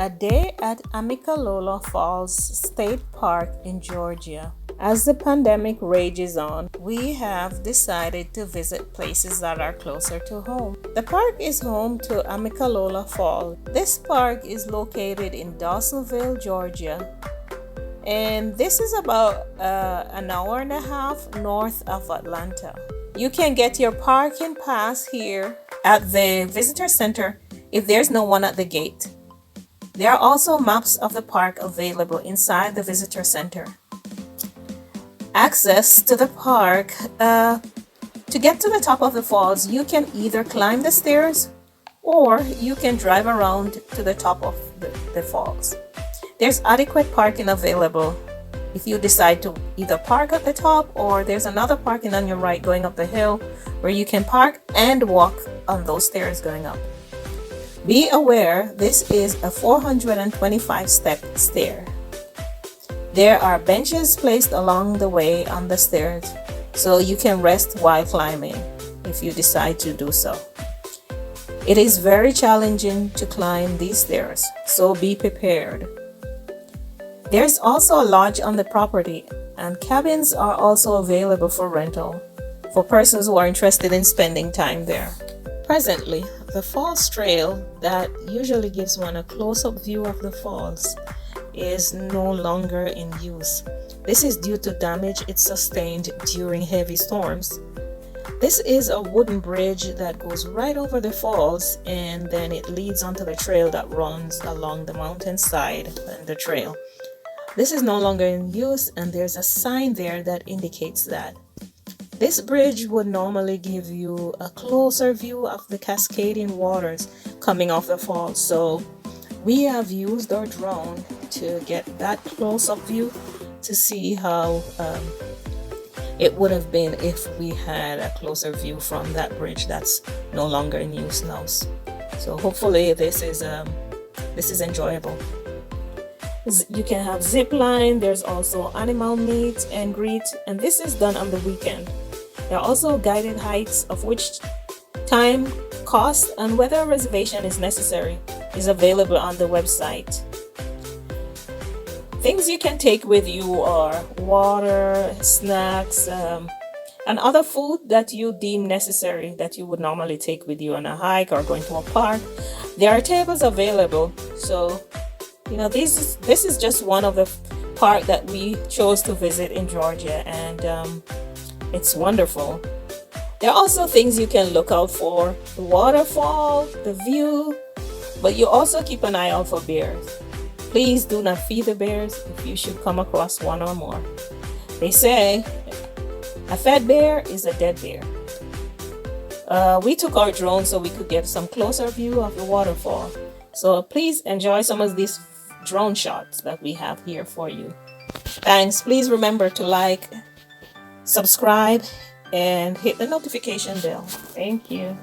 A day at Amicalola Falls State Park in Georgia. As the pandemic rages on, we have decided to visit places that are closer to home. The park is home to Amicalola Falls. This park is located in Dawsonville, Georgia, and this is about an hour and a half north of Atlanta. You can get your parking pass here at the visitor center if there's no one at the gate. There are also maps of the park available inside the visitor center. Access to the park, to get to the top of the falls, you can either climb the stairs or you can drive around to the top of the falls. There's adequate parking available if you decide to either park at the top, or there's another parking on your right going up the hill where you can park and walk on those stairs going up. Be aware, this is a 425 step stair. There are benches placed along the way on the stairs so you can rest while climbing if you decide to do so. It is very challenging to climb these stairs, so be prepared. There's also a lodge on the property, and cabins are also available for rental for persons who are interested in spending time there. Presently, the falls trail that usually gives one a close-up view of the falls is no longer in use. This is due to damage it sustained during heavy storms. This is a wooden bridge that goes right over the falls, and then it leads onto the trail that runs along the mountainside and the trail. This is no longer in use, and there's a sign there that indicates that. This bridge would normally give you a closer view of the cascading waters coming off the falls. So we have used our drone to get that close-up view to see how it would have been if we had a closer view from that bridge that's no longer in use now. So hopefully this is enjoyable. You can have zip line. There's also animal meet and greet, and this is done on the weekend. There are also guided hikes, of which time, cost, and whether a reservation is necessary is available on the website. Things you can take with you are water, snacks, and other food that you deem necessary that you would normally take with you on a hike or going to a park. There are tables available, so this is just one of the park that we chose to visit in Georgia, and it's wonderful. There are also things you can look out for: the waterfall, the view, but you also keep an eye out for bears. Please do not feed the bears if you should come across one or more. They say a fed bear is a dead bear. We took our drone so we could get some closer view of the waterfall. So please enjoy some of these drone shots that we have here for you. Thanks. Please remember to like, subscribe, and hit the notification bell. Thank you.